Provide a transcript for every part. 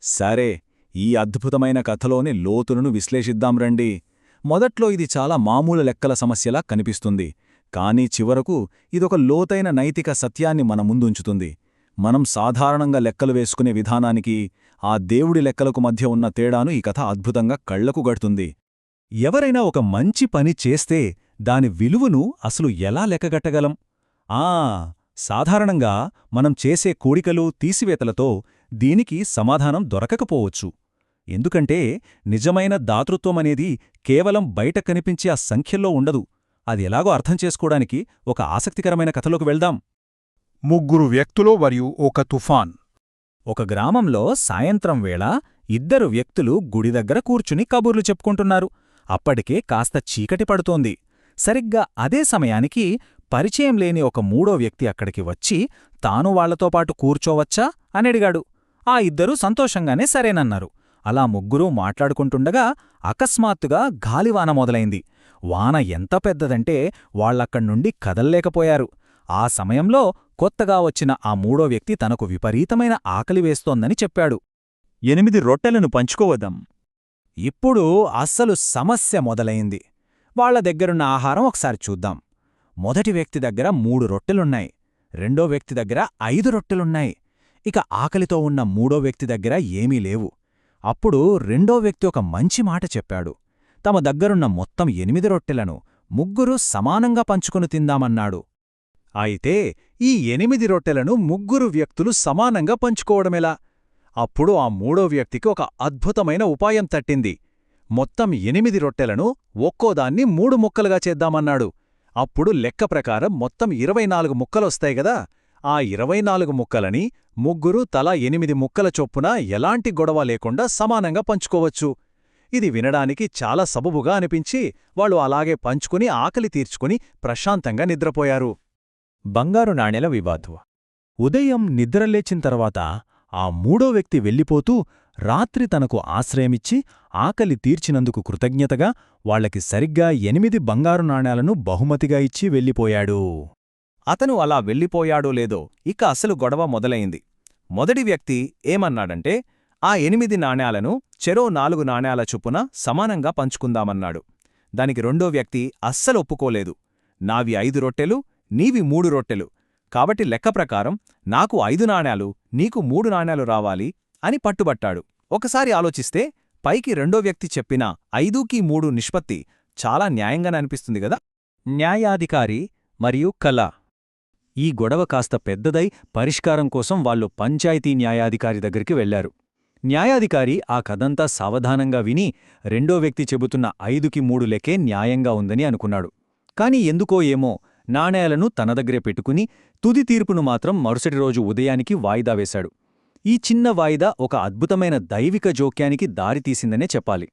సరే, ఈ అద్భుతమైన కథలోని లోతులను విశ్లేషిద్దాం రండి. మొదట్లో ఇది చాలా మామూలు లెక్కల సమస్యలా కనిపిస్తుంది, కానీ చివరకు ఇదొక లోతైన నైతిక సత్యాన్ని మన ముందుంచుతుంది. మనం సాధారణంగా లెక్కలు వేసుకునే విధానానికి, ఆ దేవుడి లెక్కలకు మధ్య ఉన్న తేడాను ఈ కథ అద్భుతంగా కళ్లకు గడుతుంది. ఎవరైనా ఒక మంచి పని చేస్తే దాని విలువను అసలు ఎలా లెక్కగట్టగలం? సాధారణంగా మనం చేసే కూడికలు, తీసివేతలతో దీనికి సమాధానం దొరకకపోవచ్చు. ఎందుకంటే నిజమైన దాతృత్వమనేది కేవలం బయట కనిపించే ఆ సంఖ్యల్లో ఉండదు. అది ఎలాగో అర్థం చేసుకోవడానికి ఒక ఆసక్తికరమైన కథలోకి వెళ్దాం. ముగ్గురు వ్యక్తులు మరియు ఒక తుఫాన్. ఒక గ్రామంలో సాయంత్రం వేళ ఇద్దరు వ్యక్తులు గుడి దగ్గర కూర్చుని కబుర్లు చెప్పుకుంటున్నారు. అప్పటికే కాస్త చీకటి పడుతోంది. సరిగ్గా అదే సమయానికి పరిచయం లేని ఒక మూడో వ్యక్తి అక్కడికి వచ్చి తాను వాళ్లతో పాటు కూర్చోవచ్చా అని అడిగాడు. ఆ ఇద్దరూ సంతోషంగానే సరేనన్నారు. అలా ముగ్గురూ మాట్లాడుకుంటుండగా అకస్మాత్తుగా గాలివాన మొదలైంది. వాన ఎంత పెద్దదంటే వాళ్లక్కడ్నుండి కదల్లేకపోయారు. ఆ సమయంలో కొత్తగా వచ్చిన ఆ మూడో వ్యక్తి తనకు విపరీతమైన ఆకలి వేస్తోందని చెప్పాడు. 8 రొట్టెలను పంచుకోవద్దాం. ఇప్పుడు అస్సలు సమస్య మొదలైంది. వాళ్ల దగ్గరున్న ఆహారం ఒకసారి చూద్దాం. మొదటి వ్యక్తి దగ్గర 3 రొట్టెలున్నాయి. రెండో వ్యక్తి దగ్గర 5 రొట్టెలున్నాయి. ఇక ఆకలితో ఉన్న మూడో వ్యక్తి దగ్గర ఏమీ లేవు. అప్పుడు రెండో వ్యక్తి ఒక మంచి మాట చెప్పాడు. తమ దగ్గరున్న మొత్తం 8 రొట్టెలను ముగ్గురు సమానంగా పంచుకుని తిందామన్నాడు. అయితే ఈ 8 రొట్టెలను ముగ్గురు వ్యక్తులు సమానంగా పంచుకోవడమెలా? అప్పుడు ఆ మూడో వ్యక్తికి ఒక అద్భుతమైన ఉపాయం తట్టింది. మొత్తం 8 రొట్టెలను ఒక్కోదాన్ని 3 ముక్కలుగా చేద్దామన్నాడు. అప్పుడు లెక్క ప్రకారం మొత్తం 24 ముక్కలొస్తాయి గదా. ఆ 24 ముక్కలని ముగ్గురు తలా 8 ముక్కల చొప్పున ఎలాంటి గొడవ లేకుండా సమానంగా పంచుకోవచ్చు. ఇది వినడానికి చాలా సబబుగా అనిపించి వాళ్ళు అలాగే పంచుకుని ఆకలి తీర్చుకుని ప్రశాంతంగా నిద్రపోయారు. బంగారు నాణెల వివాదం. ఉదయం నిద్రలేచిన తర్వాత ఆ మూడో వ్యక్తి వెళ్ళిపోతూ రాత్రి తనకు ఆశ్రయమిచ్చి ఆకలి తీర్చినందుకు కృతజ్ఞతగా వాళ్లకి సరిగ్గా 8 బంగారు నాణేలను బహుమతిగా ఇచ్చి వెళ్ళిపోయాడు. అతను అలా వెళ్ళిపోయాడో లేదో ఇక అసలు గొడవ మొదలైంది. మొదటి వ్యక్తి ఏమన్నాడంటే ఆ 8 నాణేలను చెరో 4 నాణేల చొప్పున సమానంగా పంచుకుందామన్నాడు. దానికి రెండో వ్యక్తి అస్సలు ఒప్పుకోలేదు. నావి 5 రొట్టెలు, నీవి 3 రొట్టెలు, కాబట్టి లెక్క ప్రకారం నాకు 5 నాణేలు, నీకు 3 నాణేలు రావాలి అని పట్టుబట్టాడు. ఒకసారి ఆలోచిస్తే పైకి రెండో వ్యక్తి చెప్పిన 5కి 3 నిష్పత్తి చాలా న్యాయంగానే అనిపిస్తుంది గదా. న్యాయాధికారి మరియు కళ. ఈ గొడవ కాస్త పెద్దదై పరిష్కారం కోసం వాళ్లు పంచాయతీ న్యాయాధికారి దగ్గరికి వెళ్లారు. న్యాయాధికారి ఆ కథంతా సావధానంగా విని రెండో వ్యక్తి చెబుతున్న 5కి 3 లెక్కే న్యాయంగా ఉందని అనుకున్నాడు. కాని ఎందుకో ఏమో నాణేలను తన దగ్గరే పెట్టుకుని తుది తీర్పును మాత్రం మరుసటి రోజు ఉదయానికి వాయిదా వేశాడు. ఈ చిన్న వాయిదా ఒక అద్భుతమైన దైవిక జోక్యానికి దారితీసిందనే చెప్పాలి.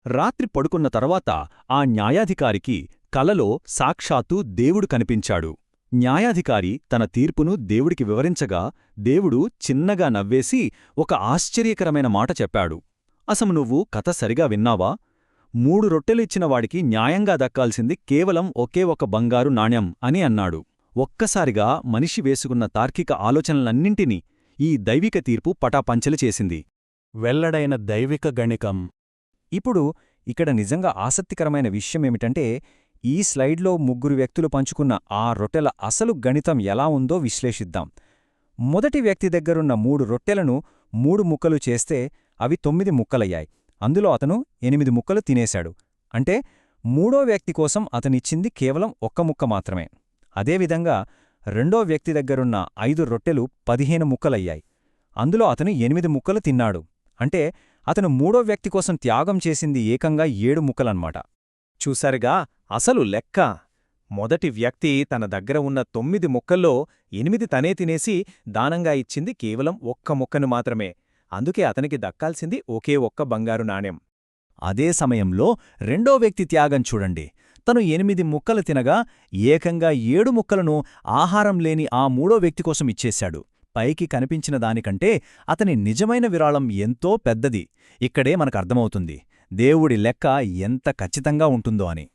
రాత్రి పడుకున్న తర్వాత ఆ న్యాయాధికారికి కలలో సాక్షాత్తు దేవుడు కనిపించాడు. న్యాయాధికారి తన తీర్పును దేవుడికి వివరించగా దేవుడు చిన్నగా నవ్వేసి ఒక ఆశ్చర్యకరమైన మాట చెప్పాడు. అసలు నువ్వు కథ సరిగా విన్నావా? 3 రొట్టెలు ఇచ్చిన వాడికి న్యాయంగా దక్కాల్సింది కేవలం ఒకే ఒక బంగారు నాణ్యం అని అన్నాడు. ఒక్కసారిగా మనిషి వేసుకున్న తార్కిక ఆలోచనలన్నింటినీ ఈ దైవిక తీర్పు పటాపంచలు చేసింది. వెల్లడైన దైవిక గణికం. ఇప్పుడు ఇక్కడ నిజంగా ఆసక్తికరమైన విషయమేమిటంటే ఈ స్లైడ్లో ముగ్గురు వ్యక్తులు పంచుకున్న ఆ రొట్టెల అసలు గణితం ఎలా ఉందో విశ్లేషిద్దాం. మొదటి వ్యక్తి దగ్గరున్న 3 రొట్టెలను 3 ముక్కలు చేస్తే అవి 9 ముక్కలయ్యాయి. అందులో అతను 8 ముక్కలు తినేశాడు. అంటే మూడో వ్యక్తి కోసం అతనిచ్చింది కేవలం 1 ముక్క మాత్రమే. అదేవిధంగా రెండో వ్యక్తి దగ్గరున్న 5 రొట్టెలు 15 ముక్కలయ్యాయి. అందులో అతను 8 ముక్కలు తిన్నాడు. అంటే అతను మూడో వ్యక్తి కోసం త్యాగం చేసింది ఏకంగా 7 ముక్కలన్నమాట. చూసారుగా అసలు లెక్క. మొదటి వ్యక్తి తన దగ్గర ఉన్న 9 ముక్కల్లో 8 తనే తినేసి దానంగా ఇచ్చింది కేవలం 1 ముక్కను మాత్రమే. అందుకే అతనికి దక్కాల్సింది ఒకే ఒక్క బంగారు నాణెం. అదే సమయంలో రెండో వ్యక్తి త్యాగం చూడండి. తను 8 ముక్కలు తినగా ఏకంగా 7 ముక్కలను ఆహారం లేని ఆ మూడో వ్యక్తి కోసం ఇచ్చేశాడు. పైకి కనిపించిన దానికంటే అతని నిజమైన విరాళం ఎంతో పెద్దది. ఇక్కడే మనకర్థమవుతుంది దేవుడి లెక్క ఎంత ఖచ్చితంగా ఉంటుందో అని.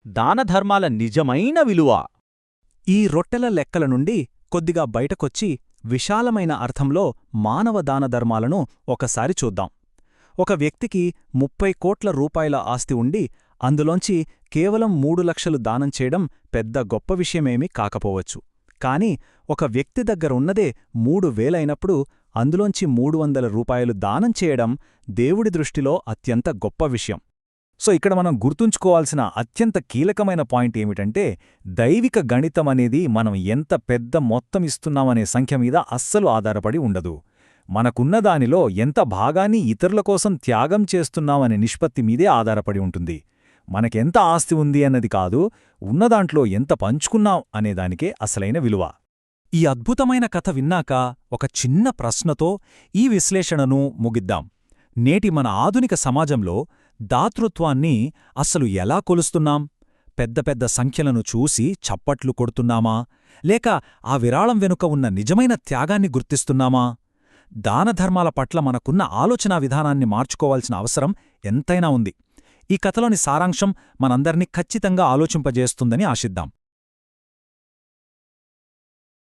దానధర్మాల నిజమైన విలువ. ఈ రొట్టెల లెక్కల నుండి కొద్దిగా బయటకొచ్చి విశాలమైన అర్థంలో మానవ దానధర్మాలను ఒకసారి చూద్దాం. ఒక వ్యక్తికి 30 కోట్ల రూపాయల ఆస్తి ఉండి అందులోంచి కేవలం 3 లక్షలు దానం చేయడం పెద్ద గొప్ప విషయమేమీ కాకపోవచ్చు. కాని ఒక వ్యక్తి దగ్గరున్నదే 3,000 అయినప్పుడు అందులోంచి 300 రూపాయలు దానం చేయడం దేవుడి దృష్టిలో అత్యంత గొప్ప విషయం. సో ఇక్కడ మనం గుర్తుంచుకోవాల్సిన అత్యంత కీలకమైన పాయింట్ ఏమిటంటే, దైవిక గణితమనేది మనం ఎంత పెద్ద మొత్తం ఇస్తున్నామనే సంఖ్య మీద అస్సలు ఆధారపడి ఉండదు. మనకున్న దానిలో ఎంత భాగాన్ని ఇతరుల కోసం త్యాగం చేస్తున్నామనే నిష్పత్తి మీదే ఆధారపడి ఉంటుంది. మనకెంత ఆస్తి ఉంది అన్నది కాదు, ఉన్నదాంట్లో ఎంత పంచుకున్నాం అనేదానికే అసలైన విలువ. ఈ అద్భుతమైన కథ విన్నాక ఒక చిన్న ప్రశ్నతో ఈ విశ్లేషణను ముగిద్దాం. నేటి మన ఆధునిక సమాజంలో దాతృత్వాన్ని అసలు ఎలా కొలుస్తున్నాం? పెద్ద పెద్ద సంఖ్యలను చూసి చప్పట్లు కొడుతున్నామా? లేక ఆ విరాళం వెనుక ఉన్న నిజమైన త్యాగాన్ని గుర్తిస్తున్నామా? దానధర్మాల పట్ల మనకున్న ఆలోచనా విధానాన్ని మార్చుకోవాల్సిన అవసరం ఎంతైనా ఉంది. ఈ కథలోని సారాంశం మనందర్నీ ఖచ్చితంగా ఆలోచింపజేస్తుందని ఆశిద్దాం.